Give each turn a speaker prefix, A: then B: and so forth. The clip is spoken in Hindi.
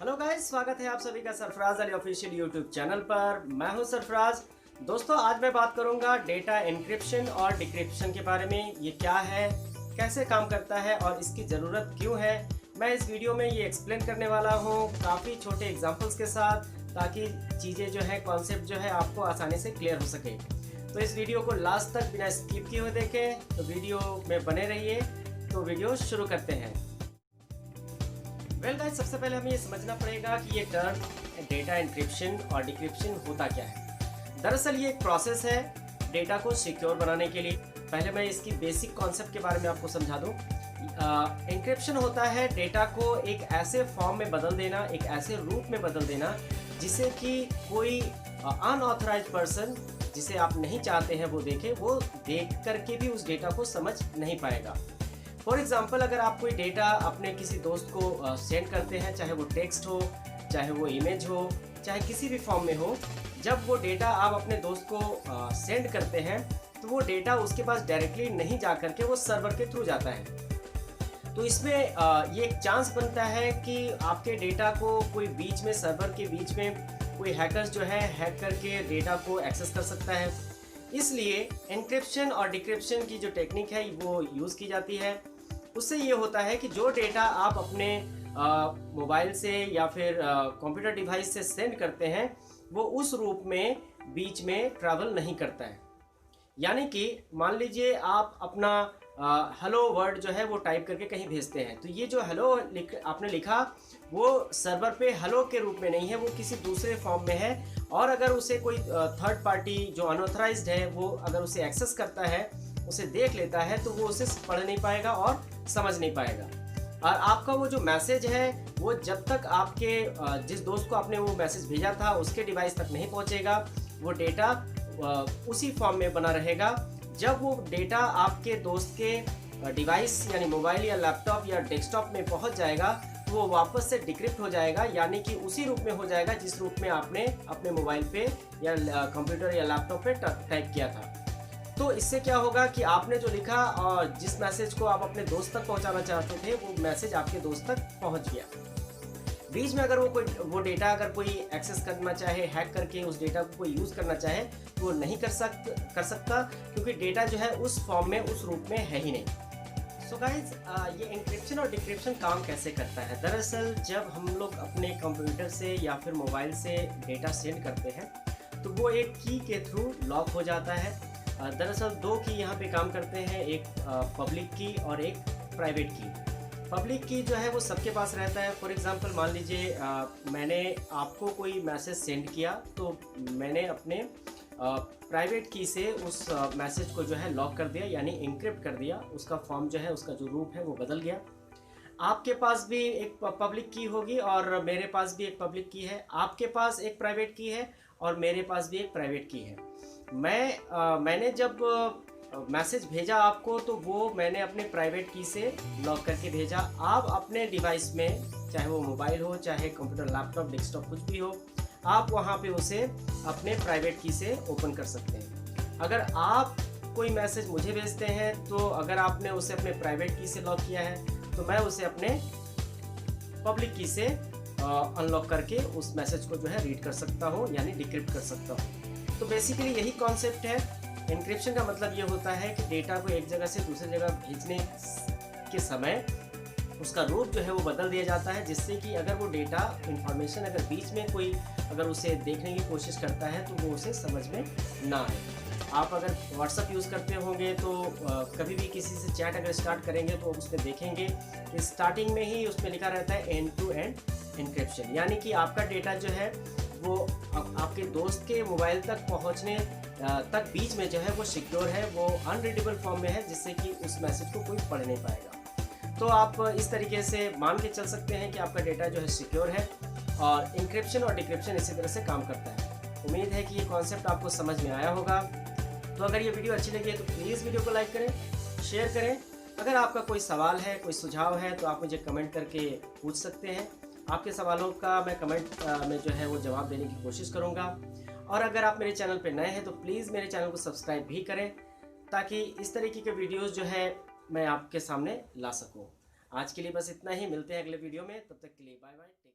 A: हेलो गाइस, स्वागत है आप सभी का Sarfaraz Ali official YouTube channel पर। मैं हूं सरफराज। दोस्तों, आज मैं बात करूंगा डेटा एन्क्रिप्शन और डिक्रिप्शन के बारे में। ये क्या है, कैसे काम करता है और इसकी ज़रूरत क्यों है। मैं इस वीडियो में ये एक्सप्लेन करने वाला हूं काफ़ी छोटे एग्जांपल्स के साथ, ताकि चीज़ें जो है, कॉन्सेप्ट जो है आपको आसानी से क्लियर हो सके। तो इस वीडियो को लास्ट तक बिना स्किप किए हुए देखें, तो वीडियो में बने रहिए। तो वीडियो शुरू करते हैं। वेल गाइस, सबसे पहले हमें ये समझना पड़ेगा कि ये टर्म डेटा एन्क्रिप्शन और डिक्रिप्शन होता क्या है। दरअसल ये एक प्रोसेस है डेटा को सिक्योर बनाने के लिए। पहले मैं इसकी बेसिक कॉन्सेप्ट के बारे में आपको समझा दूँ। एन्क्रिप्शन होता है डेटा को एक ऐसे फॉर्म में बदल देना, एक ऐसे रूप में बदल देना जिसे कि कोई अनऑथराइज्ड पर्सन, जिसे आप नहीं चाहते हैं वो देखे, वो देख करके भी उस डेटा को समझ नहीं पाएगा। फॉर एग्जाम्पल, अगर आप कोई डेटा अपने किसी दोस्त को सेंड करते हैं, चाहे वो टेक्स्ट हो, चाहे वो इमेज हो, चाहे किसी भी फॉर्म में हो, जब वो डेटा आप अपने दोस्त को सेंड करते हैं तो वो डेटा उसके पास डायरेक्टली नहीं जा करके वो सर्वर के थ्रू जाता है। तो इसमें ये एक चांस बनता है कि आपके डेटा को कोई बीच में, सर्वर के बीच में कोई हैकर्स जो है हैक करके डेटा को एक्सेस कर सकता है। इसलिए एन्क्रिप्शन और डिक्रिप्शन की जो टेक्निक है वो यूज़ की जाती है। उससे ये होता है कि जो डेटा आप अपने मोबाइल से या फिर कंप्यूटर डिवाइस से सेंड करते हैं, वो उस रूप में बीच में ट्रैवल नहीं करता है। यानी कि मान लीजिए आप अपना हेलो वर्ड जो है वो टाइप करके कहीं भेजते हैं, तो ये जो हेलो आपने लिखा वो सर्वर पे हेलो के रूप में नहीं है, वो किसी दूसरे फॉर्म में है। और अगर उसे कोई थर्ड पार्टी जो अनऑथराइज्ड है वो अगर उसे एक्सेस करता है, उसे देख लेता है, तो वो उसे पढ़ नहीं पाएगा और समझ नहीं पाएगा। और आपका वो जो मैसेज है वो जब तक आपके जिस दोस्त को आपने वो मैसेज भेजा था उसके डिवाइस तक नहीं पहुंचेगा, वो डेटा उसी फॉर्म में बना रहेगा। जब वो डेटा आपके दोस्त के डिवाइस यानी मोबाइल या लैपटॉप या डेस्कटॉप में पहुंच जाएगा, तो वो वापस से डिक्रिप्ट हो जाएगा, यानी कि उसी रूप में हो जाएगा जिस रूप में आपने अपने मोबाइल पे या कंप्यूटर या लैपटॉप पे टाइप किया था। तो इससे क्या होगा कि आपने जो लिखा और जिस मैसेज को आप अपने दोस्त तक पहुंचाना चाहते थे, वो मैसेज आपके दोस्त तक पहुंच गया। बीच में अगर वो डेटा अगर कोई एक्सेस करना चाहे, हैक करके उस डेटा को कोई यूज़ करना चाहे, तो वो नहीं कर सकता, क्योंकि डेटा जो है उस फॉर्म में, उस रूप में है ही नहीं। सो गाइज, ये एन्क्रिप्शन और डिक्रिप्शन काम कैसे करता है। दरअसल जब हम लोग अपने कंप्यूटर से या फिर मोबाइल से डेटा सेंड करते हैं, तो वो एक की के थ्रू लॉक हो जाता है। दरअसल दो की यहाँ पे काम करते हैं, एक पब्लिक की और एक प्राइवेट की। पब्लिक की जो है वो सबके पास रहता है। फॉर एग्जांपल, मान लीजिए मैंने आपको कोई मैसेज सेंड किया, तो मैंने अपने प्राइवेट की से उस मैसेज को जो है लॉक कर दिया, यानी एन्क्रिप्ट कर दिया। उसका फॉर्म जो है, उसका जो रूप है वो बदल गया। आपके पास भी एक पब्लिक की होगी और मेरे पास भी एक पब्लिक की है। आपके पास एक प्राइवेट की है और मेरे पास भी एक प्राइवेट की है। मैंने जब मैसेज भेजा आपको, तो वो मैंने अपने प्राइवेट की से लॉक करके भेजा। आप अपने डिवाइस में, चाहे वो मोबाइल हो, चाहे कंप्यूटर, लैपटॉप, डेस्कटॉप, कुछ भी हो, आप वहाँ पे उसे अपने प्राइवेट की से ओपन कर सकते हैं। अगर आप कोई मैसेज मुझे भेजते हैं, तो अगर आपने उसे अपने प्राइवेट की से लॉक किया है, तो मैं उसे अपने पब्लिक की से अनलॉक करके उस मैसेज को जो है रीड कर सकता हूँ, यानी डिक्रिप्ट कर सकता हूँ। तो बेसिकली यही कॉन्सेप्ट है। एन्क्रिप्शन का मतलब ये होता है कि डेटा को एक जगह से दूसरी जगह भेजने के समय उसका रूप जो है वो बदल दिया जाता है, जिससे कि अगर वो डेटा इंफॉर्मेशन अगर बीच में कोई अगर उसे देखने की कोशिश करता है, तो वो उसे समझ में ना आए। आप अगर व्हाट्सअप यूज़ करते होंगे, तो कभी भी किसी से चैट अगर स्टार्ट करेंगे, तो उसमें देखेंगे कि स्टार्टिंग में ही उसमें लिखा रहता है एंड टू एंड एन्क्रिप्शन, यानी कि आपका डेटा जो है वो आपके दोस्त के मोबाइल तक पहुंचने तक बीच में जो है वो सिक्योर है, वो अनरीडेबल फॉर्म में है, जिससे कि उस मैसेज को कोई पढ़ नहीं पाएगा। तो आप इस तरीके से मान के चल सकते हैं कि आपका डेटा जो है सिक्योर है। और एन्क्रिप्शन और डिक्रिप्शन इसी तरह से काम करता है। उम्मीद है कि ये कॉन्सेप्ट आपको समझ में आया होगा। तो अगर ये वीडियो अच्छी लगी है तो प्लीज़ वीडियो को लाइक करें, शेयर करें। अगर आपका कोई सवाल है, कोई सुझाव है, तो आप मुझे कमेंट करके पूछ सकते हैं। आपके सवालों का मैं कमेंट में जो है वो जवाब देने की कोशिश करूँगा। और अगर आप मेरे चैनल पर नए हैं तो प्लीज़ मेरे चैनल को सब्सक्राइब भी करें, ताकि इस तरीके के वीडियोस जो है मैं आपके सामने ला सकूं। आज के लिए बस इतना ही, मिलते हैं अगले वीडियो में। तब तक के लिए बाय बाय।